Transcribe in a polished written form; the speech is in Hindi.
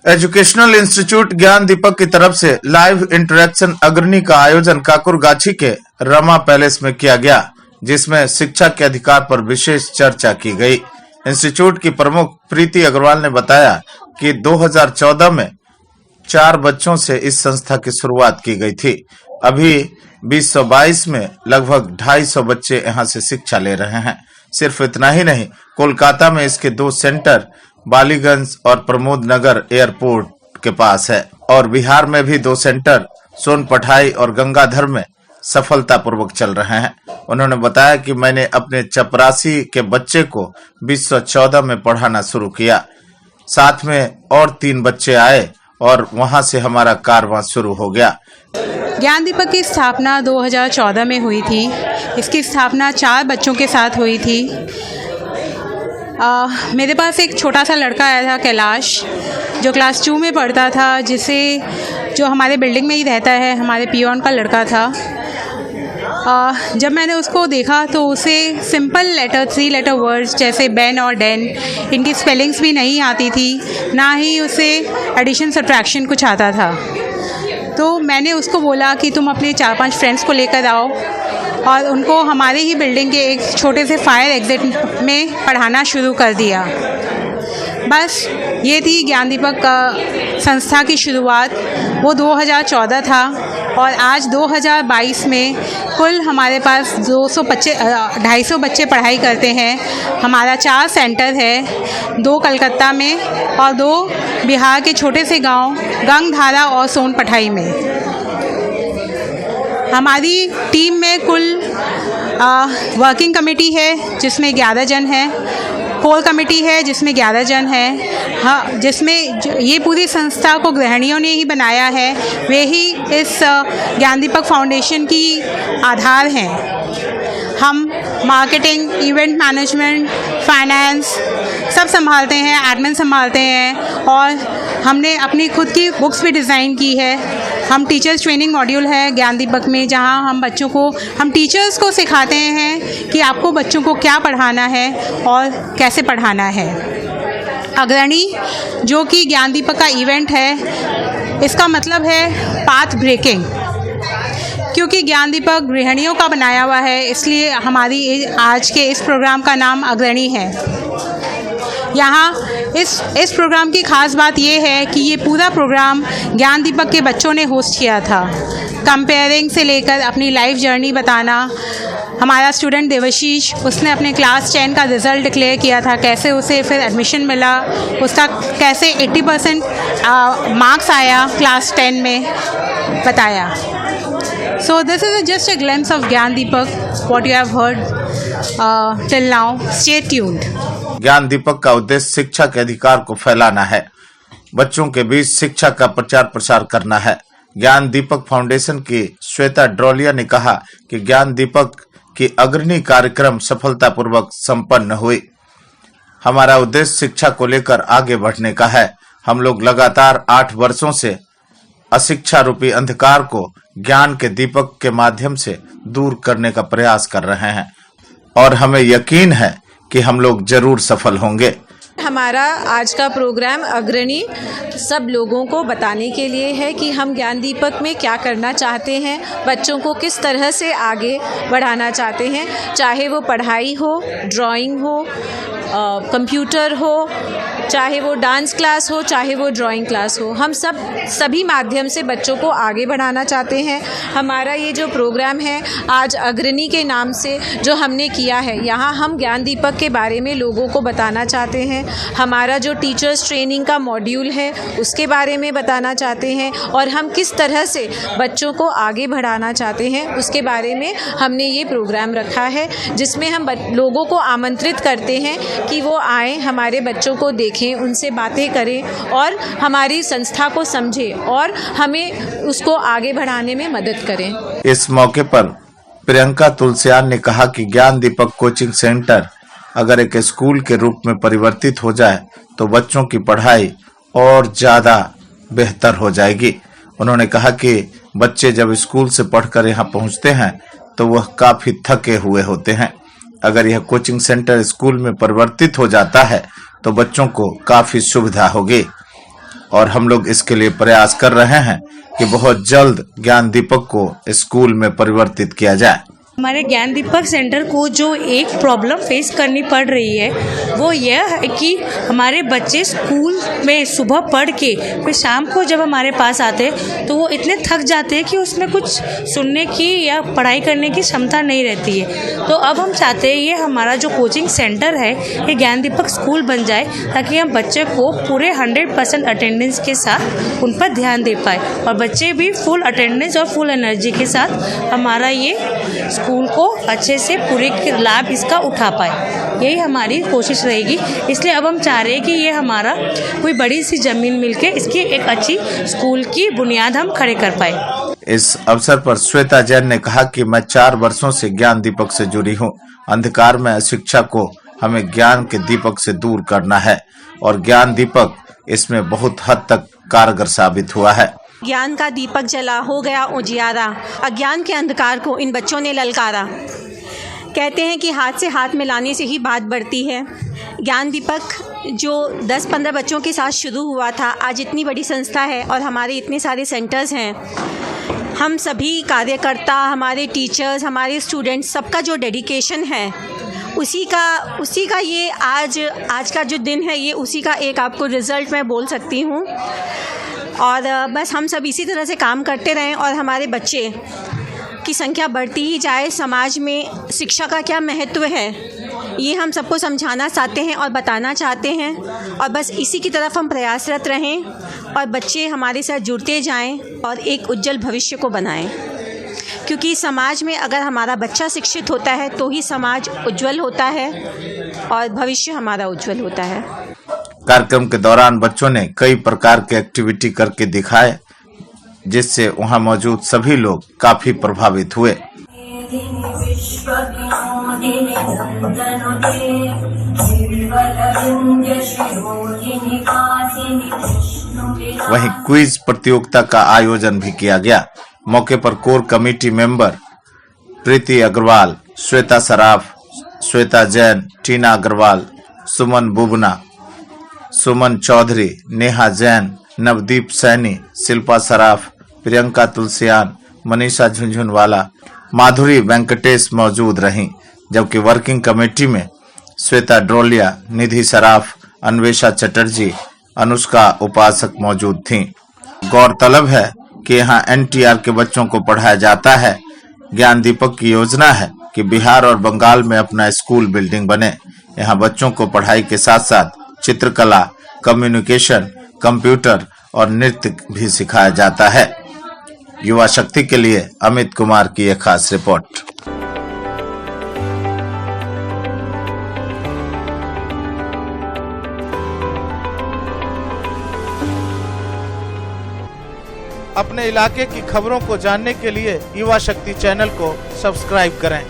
एजुकेशनल इंस्टीट्यूट ज्ञान दीपक की तरफ से लाइव इंटरेक्शन अग्रणी का आयोजन काकुरगाछी के रमा पैलेस में किया गया, जिसमें शिक्षा के अधिकार पर विशेष चर्चा की गई। इंस्टीट्यूट की प्रमुख प्रीति अग्रवाल ने बताया कि 2014 में 4 बच्चों से इस संस्था की शुरुआत की गई थी। अभी 2022 में लगभग 250 बच्चे यहां से शिक्षा ले रहे हैं। सिर्फ इतना ही नहीं, कोलकाता में इसके 2 सेंटर बालीगंज और प्रमोद नगर एयरपोर्ट के पास है और बिहार में भी 2 सेंटर सोनपठाई और गंगाधर में सफलतापूर्वक चल रहे हैं। उन्होंने बताया कि मैंने अपने चपरासी के बच्चे को 2014 में पढ़ाना शुरू किया, साथ में और 3 बच्चे आए और वहां से हमारा कारवां शुरू हो गया। ज्ञान दीपक की स्थापना 2014 में हुई थी। इसकी स्थापना 4 बच्चों के साथ हुई थी। मेरे पास एक छोटा सा लड़का आया था, कैलाश, जो क्लास 2 में पढ़ता था, जो हमारे बिल्डिंग में ही रहता है, हमारे पियोन का लड़का था। जब मैंने उसको देखा तो उसे सिंपल लेटर 3 लेटर वर्ड्स जैसे बेन और डेन, इनकी स्पेलिंग्स भी नहीं आती थी, ना ही उसे एडिशन सब्ट्रैक्शन कुछ आता था। तो मैंने उसको बोला कि तुम अपने 4-5 फ्रेंड्स को लेकर आओ और उनको हमारे ही बिल्डिंग के एक छोटे से फायर एग्जिट में पढ़ाना शुरू कर दिया। बस ये थी ज्ञान दीपक संस्था की शुरुआत। वो 2014 था और आज 2022 में कुल हमारे पास 250 बच्चे पढ़ाई करते हैं। हमारा 4 सेंटर है, 2 कलकत्ता में और 2 बिहार के छोटे से गांव गंगधारा और सोनपठाई में। हमारी टीम में कुल वर्किंग कमेटी है जिसमें 11 जन हैं, कोर कमेटी है जिसमें 11 जन हैं। हाँ, जिसमें ये पूरी संस्था को गृहिणियों ने ही बनाया है। वे ही इस ज्ञान दीपक फाउंडेशन की आधार हैं। हम मार्केटिंग, इवेंट मैनेजमेंट, फाइनेंस सब संभालते हैं, एडमिन संभालते हैं और हमने अपनी खुद की बुक्स भी डिज़ाइन की है। हम टीचर्स ट्रेनिंग मॉड्यूल है ज्ञान दीपक में, जहां हम टीचर्स को सिखाते हैं कि आपको बच्चों को क्या पढ़ाना है और कैसे पढ़ाना है। अग्रणी जो कि ज्ञान दीपक का इवेंट है, इसका मतलब है पाथ ब्रेकिंग। क्योंकि ज्ञान दीपक गृहिणियों का बनाया हुआ है, इसलिए हमारी आज के इस प्रोग्राम का नाम अग्रणी है। यहाँ इस प्रोग्राम की ख़ास बात ये है कि ये पूरा प्रोग्राम ज्ञान दीपक के बच्चों ने होस्ट किया था। कंपेयरिंग से लेकर अपनी लाइफ जर्नी बताना। हमारा स्टूडेंट देवशीष, उसने अपने क्लास 10 का रिज़ल्ट डिक्लेयर किया था, कैसे उसे फिर एडमिशन मिला, उसका कैसे 80% मार्क्स आया क्लास 10 में, बताया। So this is just a glimpse of ज्ञान दीपक, what you have heard till now. Stay tuned. ज्ञान दीपक का उद्देश्य शिक्षा के अधिकार को फैलाना है, बच्चों के बीच शिक्षा का प्रचार प्रसार करना है। ज्ञान दीपक फाउंडेशन की श्वेता ड्रोलिया ने कहा कि ज्ञान दीपक की अग्रणी कार्यक्रम सफलतापूर्वक संपन्न हुई। हमारा उद्देश्य शिक्षा को लेकर आगे बढ़ने का है। हम लोग लगातार 8 वर्षों से अशिक्षा रूपी अंधकार को ज्ञान के दीपक के माध्यम से दूर करने का प्रयास कर रहे हैं और हमें यकीन है कि हम लोग जरूर सफल होंगे। हमारा आज का प्रोग्राम अग्रणी सब लोगों को बताने के लिए है कि हम ज्ञान दीपक में क्या करना चाहते हैं, बच्चों को किस तरह से आगे बढ़ाना चाहते हैं, चाहे वो पढ़ाई हो, ड्राइंग हो, कंप्यूटर हो, चाहे वो डांस क्लास हो, चाहे वो ड्राइंग क्लास हो। हम सभी माध्यम से बच्चों को आगे बढ़ाना चाहते हैं। हमारा ये जो प्रोग्राम है आज अग्रणी के नाम से जो हमने किया है, यहाँ हम ज्ञान दीपक के बारे में लोगों को बताना चाहते हैं। हमारा जो टीचर्स ट्रेनिंग का मॉड्यूल है उसके बारे में बताना चाहते हैं और हम किस तरह से बच्चों को आगे बढ़ाना चाहते हैं उसके बारे में हमने ये प्रोग्राम रखा है, जिसमें हम लोगों को आमंत्रित करते हैं कि वो आएँ, हमारे बच्चों को देखें, उनसे बातें करें और हमारी संस्था को समझें और हमें उसको आगे बढ़ाने में मदद करें। इस मौके पर प्रियंका तुलसियान ने कहा कि ज्ञान दीपक कोचिंग सेंटर अगर एक स्कूल के रूप में परिवर्तित हो जाए तो बच्चों की पढ़ाई और ज्यादा बेहतर हो जाएगी। उन्होंने कहा कि बच्चे जब स्कूल से पढ़कर यहाँ पहुँचते हैं तो वह काफी थके हुए होते हैं। अगर यह कोचिंग सेंटर स्कूल में परिवर्तित हो जाता है तो बच्चों को काफी सुविधा होगी और हम लोग इसके लिए प्रयास कर रहे हैं कि बहुत जल्द ज्ञान दीपक को स्कूल में परिवर्तित किया जाए। हमारे ज्ञान दीपक सेंटर को जो एक प्रॉब्लम फेस करनी पड़ रही है वो यह है कि हमारे बच्चे स्कूल में सुबह पढ़ के फिर शाम को जब हमारे पास आते हैं तो वो इतने थक जाते हैं कि उसमें कुछ सुनने की या पढ़ाई करने की क्षमता नहीं रहती है। तो अब हम चाहते हैं ये हमारा जो कोचिंग सेंटर है ये ज्ञान दीपक स्कूल बन जाए ताकि हम बच्चे को पूरे 100% अटेंडेंस के साथ उन पर ध्यान दे पाए और बच्चे भी फुल अटेंडेंस और फुल एनर्जी के साथ हमारा ये स्कूल को अच्छे से पूरे लाभ इसका उठा पाए। यही हमारी कोशिश रहेगी। इसलिए अब हम चाह रहे हैं कि ये हमारा कोई बड़ी सी ज़मीन मिलके इसकी एक अच्छी स्कूल की बुनियाद हम खड़े कर पाए। इस अवसर पर श्वेता जैन ने कहा कि मैं 4 वर्षों से ज्ञान दीपक से जुड़ी हूँ। अंधकार में शिक्षा को हमें ज्ञान के दीपक से दूर करना है और ज्ञान दीपक इसमें बहुत हद तक कारगर साबित हुआ है। ज्ञान का दीपक जला हो गया उजियारा, अज्ञान के अंधकार को इन बच्चों ने ललकारा। कहते हैं कि हाथ से हाथ मिलाने से ही बात बढ़ती है। ज्ञान दीपक जो 10-15 बच्चों के साथ शुरू हुआ था, आज इतनी बड़ी संस्था है और हमारे इतने सारे सेंटर्स हैं। हम सभी कार्यकर्ता, हमारे टीचर्स, हमारे स्टूडेंट्स, सबका जो डेडिकेशन है उसी का ये आज का जो दिन है, ये उसी का एक आपको रिज़ल्ट मैं बोल सकती हूँ। और बस हम सब इसी तरह से काम करते रहें और हमारे बच्चे की संख्या बढ़ती ही जाए। समाज में शिक्षा का क्या महत्व है ये हम सबको समझाना चाहते हैं और बताना चाहते हैं और बस इसी की तरफ हम प्रयासरत रहें और बच्चे हमारे साथ जुड़ते जाएं और एक उज्जवल भविष्य को बनाएं। क्योंकि समाज में अगर हमारा बच्चा शिक्षित होता है तो ही समाज उज्जवल होता है और भविष्य हमारा उज्जवल होता है। कार्यक्रम के दौरान बच्चों ने कई प्रकार के एक्टिविटी करके दिखाए जिससे वहां मौजूद सभी लोग काफी प्रभावित हुए। वहीं क्विज प्रतियोगिता का आयोजन भी किया गया। मौके पर कोर कमेटी मेंबर प्रीति अग्रवाल, श्वेता सराफ, श्वेता जैन, टीना अग्रवाल, सुमन बुबना, सुमन चौधरी, नेहा जैन, नवदीप सैनी, शिल्पा सराफ, प्रियंका तुलसियान, मनीषा झुंझुनवाला, माधुरी वेंकटेश मौजूद रहीं। जबकि वर्किंग कमेटी में श्वेता ड्रोलिया, निधि सराफ, अन्वेषा चटर्जी, अनुष्का उपासक मौजूद थीं। गौरतलब है कि यहाँ NTR के बच्चों को पढ़ाया जाता है। ज्ञान दीपक की योजना है कि बिहार और बंगाल में अपना स्कूल बिल्डिंग बने। यहाँ बच्चों को पढ़ाई के साथ साथ चित्रकला, कम्युनिकेशन, कंप्यूटर और नृत्य भी सिखाया जाता है। युवा शक्ति के लिए अमित कुमार की एक खास रिपोर्ट। अपने इलाके की खबरों को जानने के लिए युवा शक्ति चैनल को सब्सक्राइब करें।